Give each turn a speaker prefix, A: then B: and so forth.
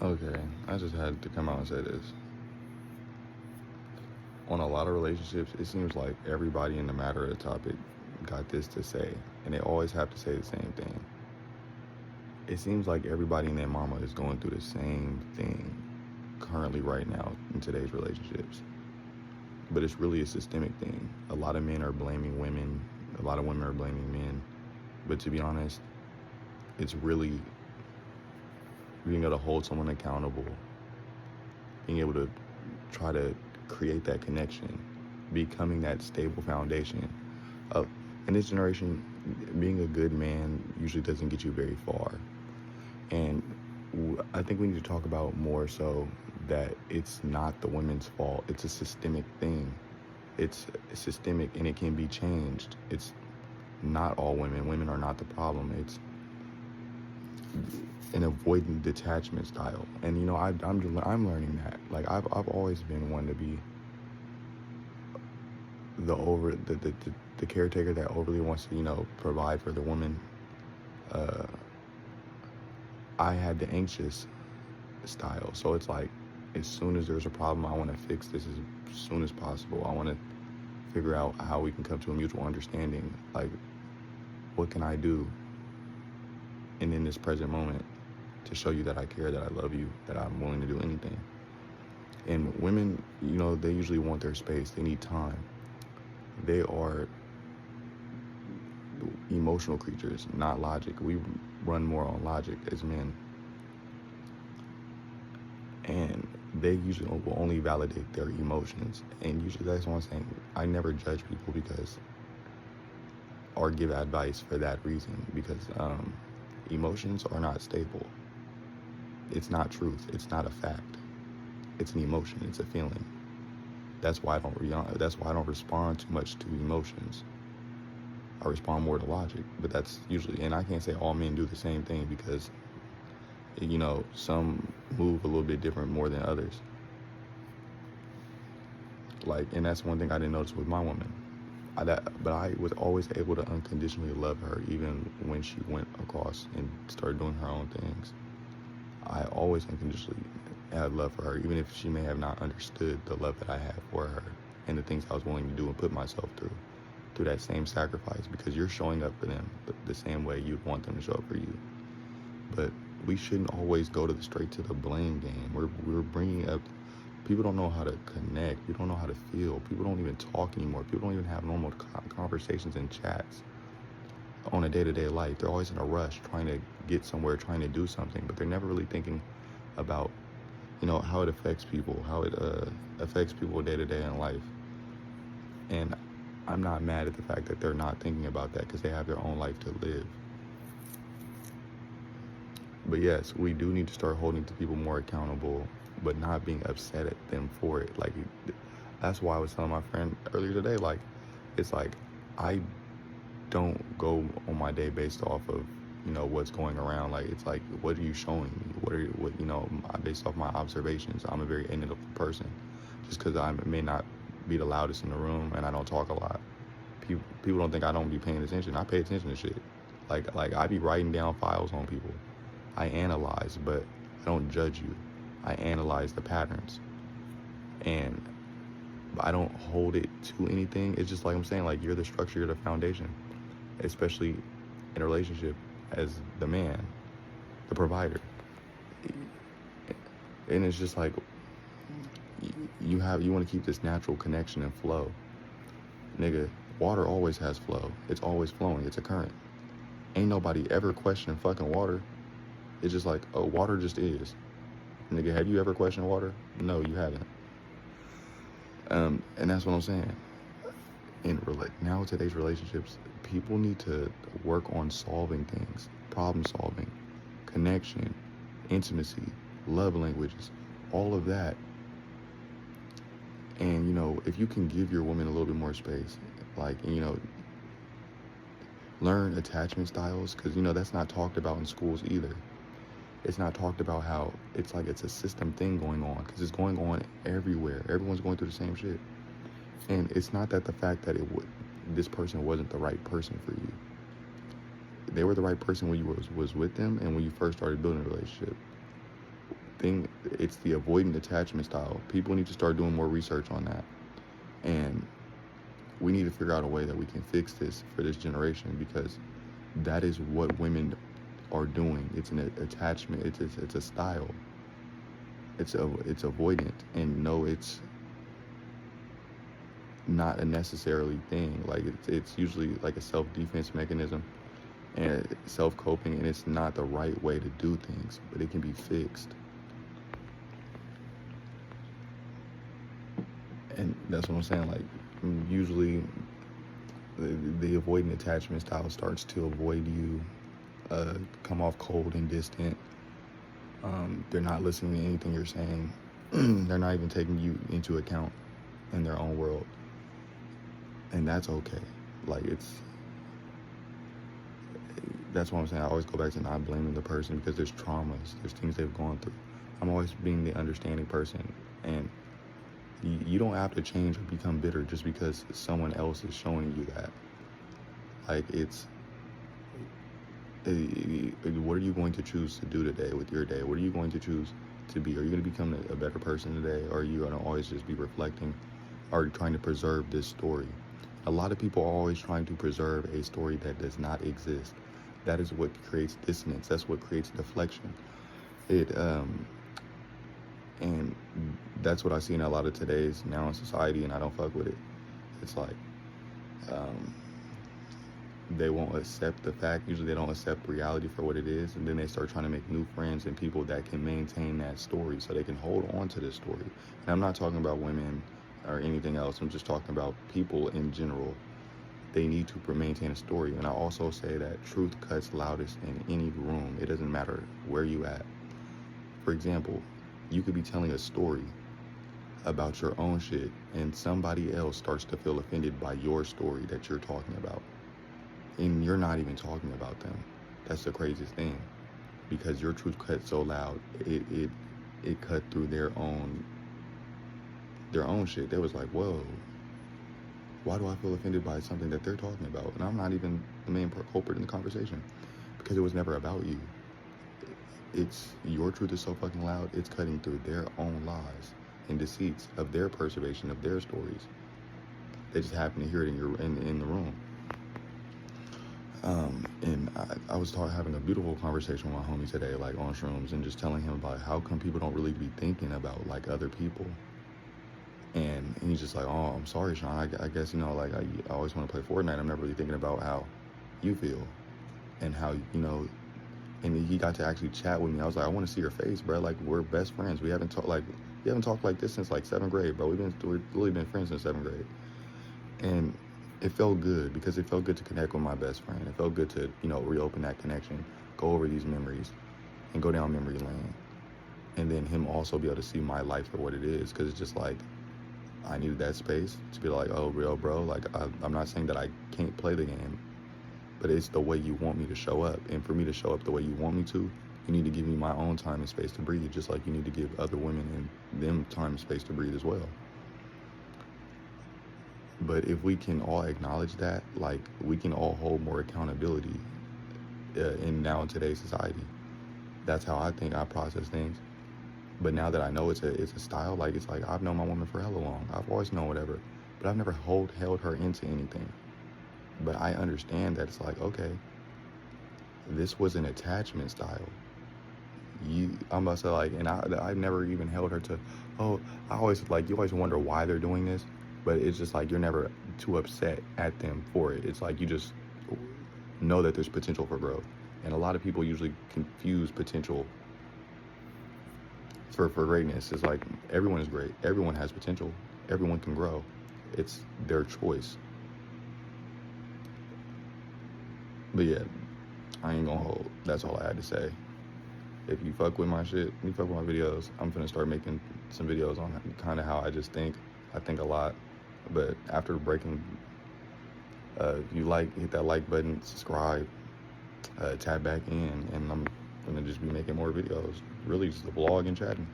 A: Okay, I just had to come out and say this. On a lot of relationships, it seems like everybody in the matter of the topic got this to say, and they always have to say the same thing. It seems like everybody and their mama is going through the same thing currently right now in today's relationships. But it's really a systemic thing. A lot of men are blaming women, a lot of women are blaming men. But to be honest, it's really being able to hold someone accountable, being able to try to create that connection, becoming that stable foundation. Uh, in this generation, being a good man usually doesn't get you very far. And I think we need to talk about more so that it's not the women's fault. It's a systemic thing. It's systemic and it can be changed. It's not all women. Women are not the problem. It's an avoidant detachment style. And you know, I'm learning that. Like I've always been one to be the caretaker that overly wants to, you know, provide for the woman. I had the anxious style. So it's like, as soon as there's a problem, I want to fix this as soon as possible. I want to figure out how we can come to a mutual understanding. Like, what can I do? And in this present moment, to show you that I care, that I love you, that I'm willing to do anything. And women, you know, they usually want their space. They need time. They are emotional creatures, not logic. We run more on logic as men. And they usually will only validate their emotions. And usually that's what I'm saying. I never judge people because, or give advice for that reason, because emotions are not stable. It's not truth. It's not a fact. It's an emotion. It's a feeling. That's why I don't respond too much to emotions. I respond more to logic. But that's usually, and I can't say all men do the same thing because, you know, some move a little bit different more than others. Like, and that's one thing I didn't notice with my woman. But I was always able to unconditionally love her, even when she went across and started doing her own things. I always unconditionally had love for her, even if she may have not understood the love that I had for her and the things I was willing to do and put myself through that same sacrifice, because you're showing up for them the same way you'd want them to show up for you. But we shouldn't always go straight to the blame game. We're bringing up, people don't know how to connect. People don't know how to feel. People don't even talk anymore. People don't even have normal conversations and chats on a day-to-day life. They're always in a rush, trying to get somewhere, trying to do something, but they're never really thinking about, you know, how it affects people, how it affects people day-to-day in life. And I'm not mad at the fact that they're not thinking about that, because they have their own life to live. But yes, we do need to start holding people more accountable, but not being upset at them for it. Like, that's why I was telling my friend earlier today, like, it's like, I don't go on my day based off of, you know, what's going around. Like, it's like, what are you showing me? What you know, based off my observations. I'm a very analytical person. Just because I may not be the loudest in the room and I don't talk a lot, people don't think I don't be paying attention. I pay attention to shit. Like I be writing down files on people. I analyze, but I don't judge you. I analyze the patterns, and I don't hold it to anything. It's just like I'm saying, like, you're the structure, you're the foundation, especially in a relationship as the man, the provider. And it's just like, you want to keep this natural connection and flow. Nigga, water always has flow. It's always flowing. It's a current. Ain't nobody ever questioning fucking water. It's just like, oh, water just is. Nigga, have you ever questioned water? No, you haven't. And that's what I'm saying. Now today's relationships, people need to work on solving things, problem solving, connection, intimacy, love languages, all of that. And, you know, if you can give your woman a little bit more space, like, you know, learn attachment styles, because, you know, that's not talked about in schools either. It's not talked about how it's like it's a system thing going on, because it's going on everywhere. Everyone's going through the same shit. And it's not that the fact that this person wasn't the right person for you. They were the right person when you was with them and when you first started building a relationship. thing, it's the avoidant attachment style. People need to start doing more research on that. And we need to figure out a way that we can fix this for this generation, because that is what women are doing. It's an attachment. It's a style. It's avoidant, and no, it's not a necessarily thing. Like it's usually like a self-defense mechanism and self-coping, and it's not the right way to do things, but it can be fixed. And that's what I'm saying. Like, usually the avoidant attachment style starts to avoid you, come off cold and distant. They're not listening to anything you're saying. They're not even taking you into account in their own world. And that's okay. Like, that's what I'm saying. I always go back to not blaming the person, because there's traumas, there's things they've gone through. I'm always being the understanding person. And you don't have to change or become bitter just because someone else is showing you that. Like, what are you going to choose to do today with your day? What are you going to choose to be? Are you going to become a better person today? Or are you going to always just be reflecting or trying to preserve this story? A lot of people are always trying to preserve a story that does not exist. That is what creates dissonance. That's what creates deflection. And that's what I see in a lot of today's now in society, and I don't fuck with it. It's like, they won't accept the fact. Usually they don't accept reality for what it is, and then they start trying to make new friends and people that can maintain that story so they can hold on to this story. And I'm not talking about women or anything else. I'm just talking about people in general. They need to maintain a story. And I also say that truth cuts loudest in any room. It doesn't matter where you at. For example, you could be telling a story about your own shit, and somebody else starts to feel offended by your story that you're talking about. And you're not even talking about them. That's the craziest thing, because your truth cut so loud, it cut through their own shit. They was like, whoa, why do I feel offended by something that they're talking about? And I'm not even the main culprit in the conversation, because it was never about you. It's your truth is so fucking loud, it's cutting through their own lies and deceits of their preservation of their stories. They just happen to hear it in the room. And I was having a beautiful conversation with my homie today, like on shrooms, and just telling him about how come people don't really be thinking about like other people. And he's just like, oh, I'm sorry, Sean. I guess, you know, like I always want to play Fortnite. I'm never really thinking about how you feel and how, you know. And he got to actually chat with me. I was like, I want to see your face, bro. Like, we're best friends. We haven't talked like this since like 7th grade, bro. We've really been friends since 7th grade. And it felt good, because it felt good to connect with my best friend. It felt good to, you know, reopen that connection, go over these memories, and go down memory lane. And then him also be able to see my life for what it is, because it's just like, I needed that space to be like, oh, real, bro. Like, I'm not saying that I can't play the game, but it's the way you want me to show up. And for me to show up the way you want me to, you need to give me my own time and space to breathe, just like you need to give other women and them time and space to breathe as well. But if we can all acknowledge that, like, we can all hold more accountability in today's society. That's how I think I process things. But now that I know it's a style, like, it's like I've known my woman for hella long. I've always known whatever, but I've never held her into anything. But I understand that it's like, okay, this was an attachment style. I'm about to say, like, and I've never even held her to, oh, you always wonder why they're doing this, but it's just like, you're never too upset at them for it. It's like, you just know that there's potential for growth. And a lot of people usually confuse potential for greatness. It's like, everyone is great. Everyone has potential. Everyone can grow. It's their choice. But yeah, I ain't gonna hold. That's all I had to say. If you fuck with my shit, you fuck with my videos, I'm finna start making some videos on kind of how I just think. I think a lot. But after breaking, if you hit that like button, subscribe, tap back in, and I'm gonna just be making more videos. Really just a vlog and chatting.